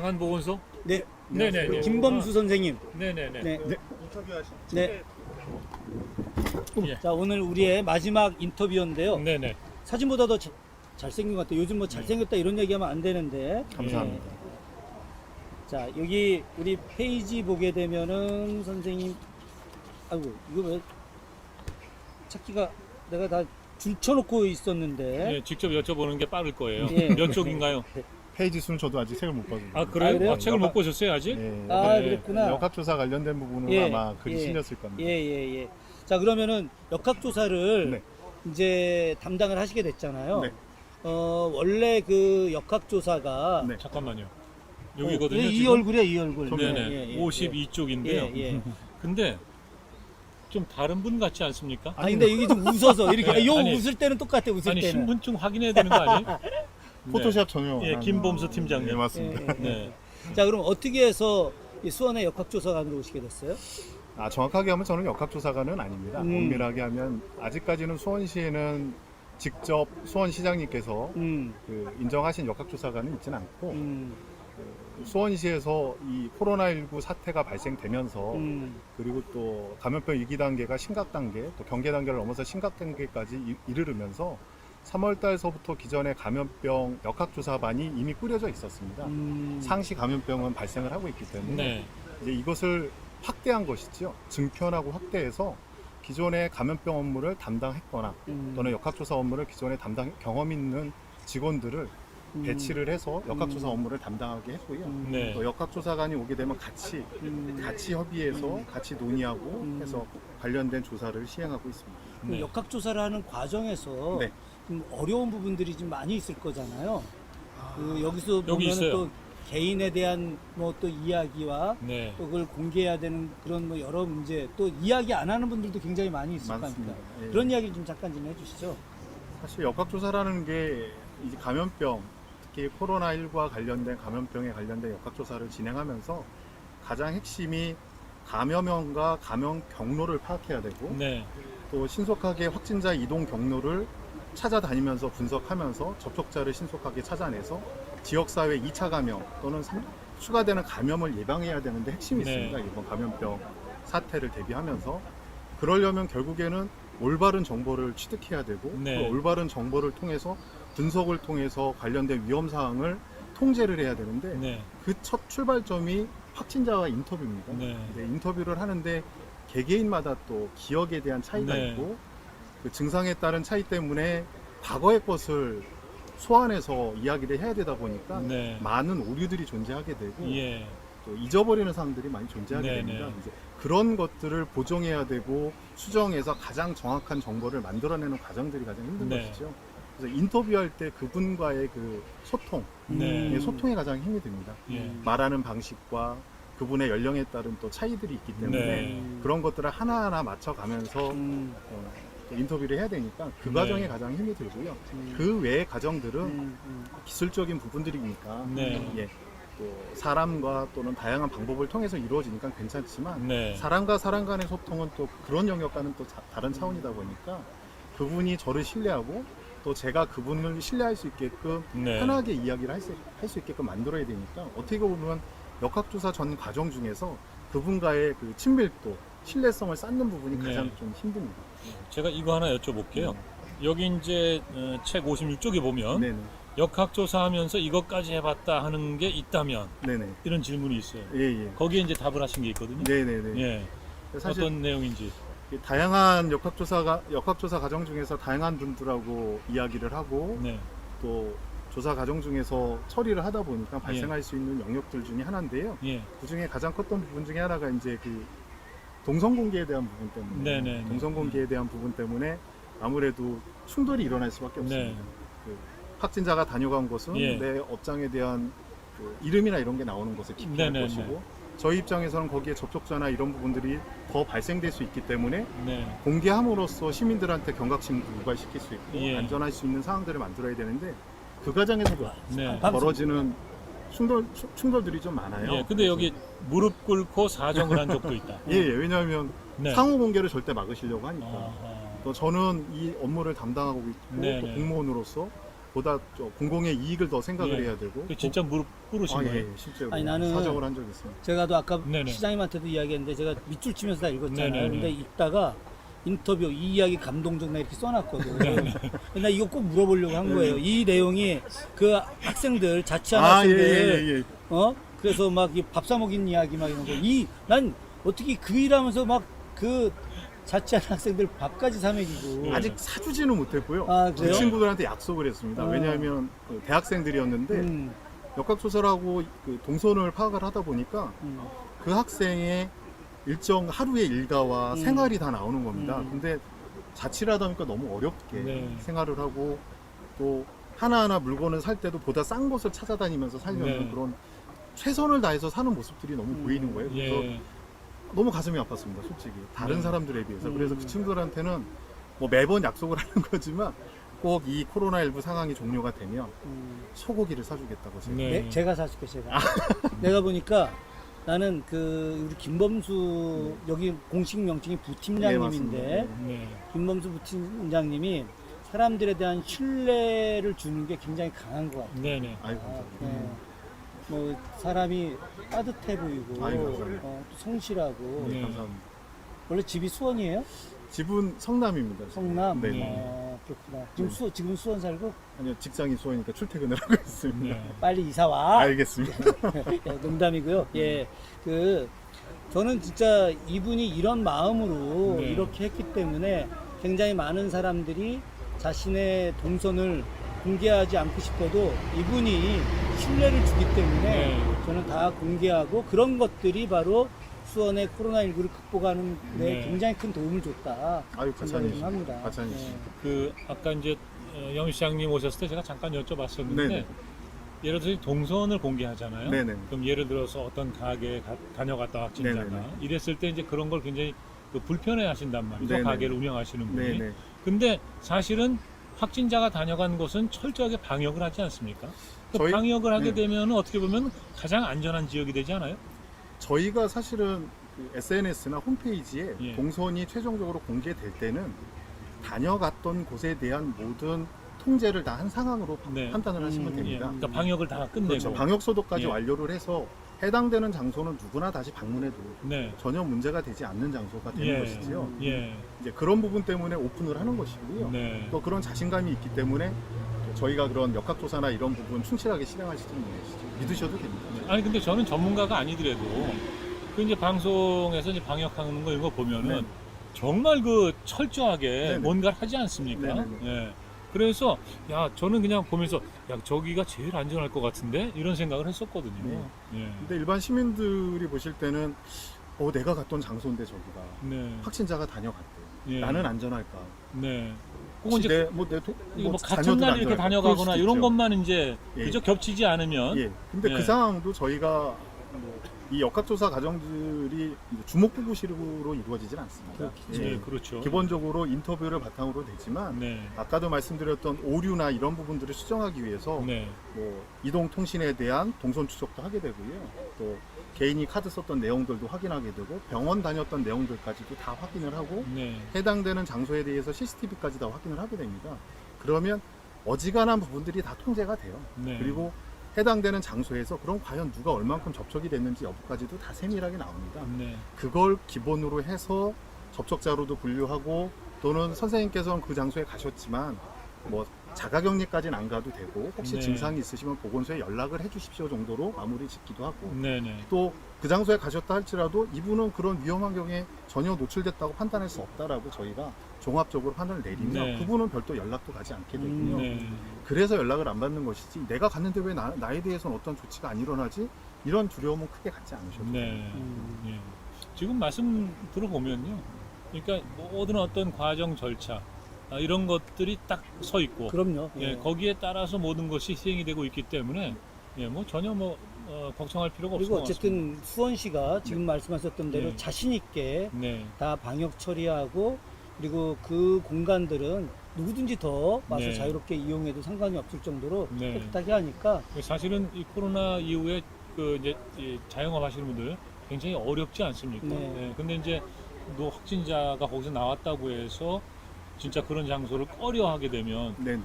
장안보건소? 네. 네네. 우리 김범수 선생님. 네네네. 네. 인터뷰하신 네. 예. 자, 오늘 우리의 마지막 인터뷰인데요. 네네. 사진보다 더 잘생긴 것 같아요. 요즘 뭐 잘생겼다 이런 얘기하면 안 되는데. 감사합니다. 네. 자, 여기 우리 페이지 보게 되면은 선생님, 아이고, 이거 왜 찾기가 내가 다 줄쳐놓고 있었는데. 네, 직접 여쭤보는 게 빠를 거예요. 예. 몇 쪽인가요? 페이지 수는 저도 아직 책을 못 봤거든요. 아 그래요? 아, 그래요? 아, 책을 못 보셨어요 아직? 네. 아, 네. 그랬구나. 역학조사 관련된 부분은 예, 아마 글이 예. 실렸을 겁니다. 예. 자, 그러면은 역학조사를 네. 이제 담당을 하시게 됐잖아요. 네. 원래 그 역학조사가 네. 잠깐만요. 여기거든요. 이 지금? 얼굴이야, 이 얼굴. 네네. 52쪽인데요. 예. 근데 좀 다른 분 같지 않습니까? 아니, 근데 이게 좀 웃어서 이렇게 요 아니, 웃을 때는 똑같아, 웃을 아니 때는. 신분증 확인해야 되는 거 아니에요? 포토샵 전용. 예, 김범수 팀장님. 네, 맞습니다. 네. 자, 그럼 어떻게 해서 이 수원의 역학조사관으로 오시게 됐어요? 아, 정확하게 하면 저는 역학조사관은 아닙니다. 음. 엄밀하게 하면 아직까지는 수원시에는 직접 수원시장님께서 그 인정하신 역학조사관은 있지는 않고 수원시에서 이 코로나19 사태가 발생되면서 그리고 또 감염병 위기 단계가 심각 단계, 또 경계 단계를 넘어서 심각 단계까지 이르르면서 3월 달서부터 기존의 감염병 역학조사반이 이미 꾸려져 있었습니다. 상시 감염병은 발생을 하고 있기 때문에 네. 이제 이것을 확대한 것이죠. 증편하고 확대해서 기존의 감염병 업무를 담당했거나 또는 역학조사 업무를 기존에 담당 경험 있는 직원들을 배치를 해서 역학조사 업무를 담당하게 했고요. 네. 또 역학조사관이 오게 되면 같이 협의해서 같이 논의하고 해서 관련된 조사를 시행하고 있습니다. 그 네. 역학조사를 하는 과정에서 네. 좀 어려운 부분들이 좀 많이 있을 거잖아요. 그 여기서 여기 보면은 있어요. 또 개인에 대한 뭐 또 이야기와 네. 또 그걸 공개해야 되는 그런 뭐 여러 문제, 또 이야기 안 하는 분들도 굉장히 많이 있을 거 많습니다. 아닙니까? 예. 그런 이야기 좀 잠깐 좀 해주시죠. 사실 역학조사라는 게 이제 감염병, 특히 코로나19와 관련된 감염병에 관련된 역학조사를 진행하면서 가장 핵심이 감염원과 감염 경로를 파악해야 되고 네. 또 신속하게 확진자 이동 경로를 찾아다니면서 분석하면서 접촉자를 신속하게 찾아내서 지역사회 2차 감염 또는 추가되는 감염을 예방해야 되는데 핵심이 네. 있습니다. 이번 감염병 사태를 대비하면서 그러려면 결국에는 올바른 정보를 취득해야 되고 네. 그 올바른 정보를 통해서 분석을 통해서 관련된 위험사항을 통제를 해야 되는데 네. 그 첫 출발점이 확진자와 인터뷰입니다. 네. 이제 인터뷰를 하는데 개개인마다 또 기억에 대한 차이가 네. 있고 그 증상에 따른 차이 때문에 과거의 것을 소환해서 이야기를 해야 되다 보니까 네. 많은 오류들이 존재하게 되고 예. 또 잊어버리는 사항들이 많이 존재하게 네, 됩니다. 네. 이제 그런 것들을 보정해야 되고 수정해서 가장 정확한 정보를 만들어내는 과정들이 가장 힘든 네. 것이죠. 그래서 인터뷰할 때 그분과의 그 소통, 네. 예, 소통이 가장 힘이 듭니다. 예. 말하는 방식과 그분의 연령에 따른 또 차이들이 있기 때문에 네. 그런 것들을 하나하나 맞춰가면서 또 인터뷰를 해야 되니까 그 네. 과정이 가장 힘이 들고요. 그 외의 과정들은 음. 기술적인 부분들이니까 네. 예, 또 사람과 또는 다양한 방법을 통해서 이루어지니까 괜찮지만 네. 사람과 사람 간의 소통은 또 그런 영역과는 또 다른 차원이다 보니까 그분이 저를 신뢰하고 또 제가 그분을 신뢰할 수 있게끔 네. 편하게 이야기를 할 수 있게끔 만들어야 되니까 어떻게 보면 역학조사 전 과정 중에서 그분과의 그 친밀도, 신뢰성을 쌓는 부분이 네. 가장 좀 힘듭니다. 제가 이거 하나 여쭤볼게요. 여기 이제 책 56쪽에 보면 네네. 역학조사하면서 이것까지 해봤다 하는 게 있다면 네네. 이런 질문이 있어요. 예. 거기에 이제 답을 하신 게 있거든요. 네네네. 예. 사실 어떤 내용인지. 다양한 역학조사 과정 중에서 다양한 분들하고 이야기를 하고 네. 또 조사 과정 중에서 처리를 하다 보니까 발생할 수 있는 영역들 중에 하나인데요. 예. 그 중에 가장 컸던 부분 중에 하나가 이제 그 동성 공개에 대한 부분 때문에 네네. 동성 공개에 대한 부분 때문에 아무래도 충돌이 일어날 수밖에 없습니다. 네. 그 확진자가 다녀간 곳은 예. 내 업장에 대한 그 이름이나 이런 게 나오는 것을 기피할 네네네. 것이고 저희 입장에서는 거기에 접촉자나 이런 부분들이 더 발생될 수 있기 때문에 네. 공개함으로써 시민들한테 경각심도 유발시킬 수 있고 예. 안전할 수 있는 상황들을 만들어야 되는데 그 과정에서도 네. 벌어지는 충돌들이 좀 많아요. 예. 근데 여기 무릎 꿇고 사정을 한 적도 있다. 예, 왜냐하면 네. 상호 공개를 절대 막으시려고 하니까 아하. 또 저는 이 업무를 담당하고 있고 네네. 또 공무원으로서 보다 공공의 이익을 더 생각을 예. 해야 되고. 진짜 무릎 꿇으신 거예요? 예, 실제로 아니, 나는 사정을 한 적이 있습니다. 제가도 아까 네네. 시장님한테도 이야기했는데 제가 밑줄 치면서 다 읽었잖아요. 네네네. 근데 읽다가 인터뷰 이 이야기 감동적 나 이렇게 써놨거든. 네네. 근데 이거 꼭 물어보려고 한 거예요. 이 내용이 그 학생들 자취한 아, 학생들 예. 그래서 막 밥 사 먹인 이야기 막 이런 거. 난 어떻게 그 일하면서 막 그 자취한 학생들 밥까지 사 먹이고. 아직 사주지는 못했고요. 아, 그 그래요? 친구들한테 약속을 했습니다. 왜냐하면 그 대학생들이었는데 음, 역학조사라고 그 동선을 파악을 하다 보니까 그 학생의 일정 하루의 일과와 생활이 다 나오는 겁니다. 근데 자취를 하다 보니까 너무 어렵게 네. 생활을 하고 또 하나하나 물건을 살 때도 보다 싼 곳을 찾아다니면서 살려는 네. 그런 최선을 다해서 사는 모습들이 너무 보이는 거예요. 그래서 예. 너무 가슴이 아팠습니다, 솔직히. 다른 네. 사람들에 비해서. 그래서 그 친구들한테는 뭐 매번 약속을 하는 거지만 꼭 이 코로나19 상황이 종료가 되면 소고기를 사주겠다고 제가. 네. 제가 사줄게 제가. 내가 보니까 나는 그 우리 김범수 여기 공식 명칭이 네, 부팀장님인데 맞습니다. 네. 김범수 부팀장님이 사람들에 대한 신뢰를 주는 게 굉장히 강한 것 같아요. 네네. 아이고, 감사합니다. 네. 뭐 사람이 따뜻해 보이고 아이고, 감사합니다. 또 성실하고 네. 감사합니다. 원래 집이 수원이에요? 집은 성남입니다. 지금. 성남? 네. 그렇구나. 지금 네. 지금 수원 살고 아니요, 직장이 수원이니까 출퇴근을 하고 있습니다. 네. 빨리 이사 와. 알겠습니다. 예, 농담이고요. 예, 저는 진짜 이분이 이런 마음으로 네. 이렇게 했기 때문에 굉장히 많은 사람들이 자신의 동선을 공개하지 않고 싶어도 이분이 신뢰를 주기 때문에 네. 저는 다 공개하고 그런 것들이 바로 수원의 코로나19를 극복하는 데 네. 굉장히 큰 도움을 줬다. 아유, 생각을 좀 합니다. 가찬이십니다. 그 아까 이제 영 시장님 오셨을 때 제가 잠깐 여쭤봤었는데 네네. 예를 들어서 동선을 공개하잖아요. 네네. 그럼 예를 들어서 어떤 가게에 다녀갔다 확진자가 네네네. 이랬을 때 이제 그런 걸 굉장히 그 불편해 하신단 말이죠. 네네. 가게를 운영하시는 분이. 네네. 근데 사실은 확진자가 다녀간 곳은 철저하게 방역을 하지 않습니까? 그 저희- 방역을 하게 네. 되면 어떻게 보면 가장 안전한 지역이 되지 않아요? 저희가 사실은 그 SNS나 홈페이지에 예. 동선이 최종적으로 공개될 때는 다녀갔던 곳에 대한 모든 통제를 다 한 상황으로 네. 판단을 하시면 예. 됩니다. 그러니까 방역을 다 끝내고. 그렇죠. 방역 소독까지 예. 완료를 해서 해당되는 장소는 누구나 다시 방문해도 네. 전혀 문제가 되지 않는 장소가 되는 예. 것이지요. 예. 이제 그런 부분 때문에 오픈을 하는 것이고요. 네. 또 그런 자신감이 있기 때문에 또 저희가 그런 역학조사나 이런 부분 충실하게 실행할 수 있는 것이죠. 믿으셔도 됩니다. 아니 근데 저는 전문가가 아니더라도 그 이제 방송에서 이제 방역하는 거 이런 거 보면은 네네. 정말 그 철저하게 네네. 뭔가를 하지 않습니까? 네네네. 예. 그래서 야 저는 그냥 보면서 야 저기가 제일 안전할 것 같은데 이런 생각을 했었거든요. 예. 근데 일반 시민들이 보실 때는 내가 갔던 장소인데 저기가 네. 확진자가 다녀갔대. 예. 나는 안전할까? 네. 그건 혹시 이제 이거 뭐 같은 날 이렇게 다녀가거나 이런 것만 이제 예. 그저 겹치지 않으면 예. 근데 예. 그 상황도 저희가 이 역학조사 과정들이 주목부부식으로 이루어지진 않습니다. 네, 그렇죠. 기본적으로 인터뷰를 바탕으로 되지만 네. 아까도 말씀드렸던 오류나 이런 부분들을 수정하기 위해서 네. 뭐 이동통신에 대한 동선 추적도 하게 되고요. 또 개인이 카드 썼던 내용들도 확인하게 되고 병원 다녔던 내용들까지도 다 확인을 하고 네. 해당되는 장소에 대해서 CCTV까지 다 확인을 하게 됩니다. 그러면 어지간한 부분들이 다 통제가 돼요. 네. 그리고 해당되는 장소에서 그럼 과연 누가 얼만큼 접촉이 됐는지 여부까지도 다 세밀하게 나옵니다. 네. 그걸 기본으로 해서 접촉자로도 분류하고 또는 선생님께서는 그 장소에 가셨지만 뭐 자가격리까지는 안 가도 되고 혹시 네. 증상이 있으시면 보건소에 연락을 해 주십시오 정도로 마무리 짓기도 하고 네. 네. 또 그 장소에 가셨다 할지라도 이분은 그런 위험한 경우에 전혀 노출됐다고 판단할 수 없다라고 저희가 종합적으로 판단을 내리면 네. 그분은 별도 연락도 가지 않게 되고요. 네. 그래서 연락을 안 받는 것이지 내가 갔는데 왜 나에 대해서는 어떤 조치가 안 일어나지? 이런 두려움은 크게 갖지 않으셔도 돼요. 네. 예. 지금 말씀 들어보면요. 그러니까 모든 어떤 과정 절차 이런 것들이 딱 서 있고 그럼요. 예, 거기에 따라서 모든 것이 시행이 되고 있기 때문에 예, 뭐 전혀 뭐 걱정할 필요가 없을 그리고 것 같습니다. 어쨌든 수원시가 지금 말씀하셨던 대로 네. 자신 있게 네. 다 방역 처리하고 그리고 그 공간들은 누구든지 더 와서 네. 자유롭게 이용해도 상관이 없을 정도로 네. 깨끗하게 하니까 사실은 이 코로나 이후에 그 이제 이 자영업 하시는 분들 굉장히 어렵지 않습니까? 네. 근데 이제 또 확진자가 거기서 나왔다고 해서 진짜 그런 장소를 꺼려하게 되면 네네.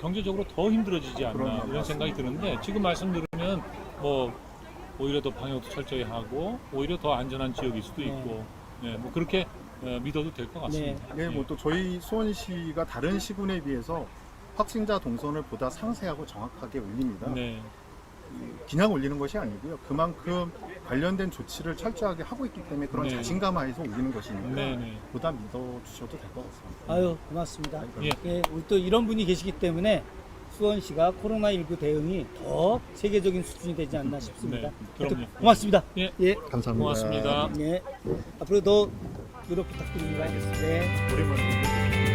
경제적으로 더 힘들어지지 않나 그럼요, 이런 생각이 드는데 지금 말씀 들으면 뭐 오히려 더 방역도 철저히 하고 오히려 더 안전한 지역일 수도 네. 있고 네, 뭐 그렇게 믿어도 될 것 같습니다. 네, 뭐 또 저희 수원시가 다른 시군에 비해서 확진자 동선을 보다 상세하고 정확하게 올립니다. 네. 그냥 올리는 것이 아니고요. 그만큼 관련된 조치를 철저하게 하고 있기 때문에 그런 네. 자신감 하에서 올리는 것이니까 네, 네. 보다 믿어주셔도 될 것 같습니다. 아유, 고맙습니다. 예. 예, 우리 또 이런 분이 계시기 때문에 수원시가 코로나19 대응이 더 세계적인 수준이 되지 않나 싶습니다. 네, 그럼요. 하여튼 고맙습니다. 예. 예. 감사합니다. 고맙습니다. 예. 앞으로 더 노력 부탁드립니다. 네. 오랜만에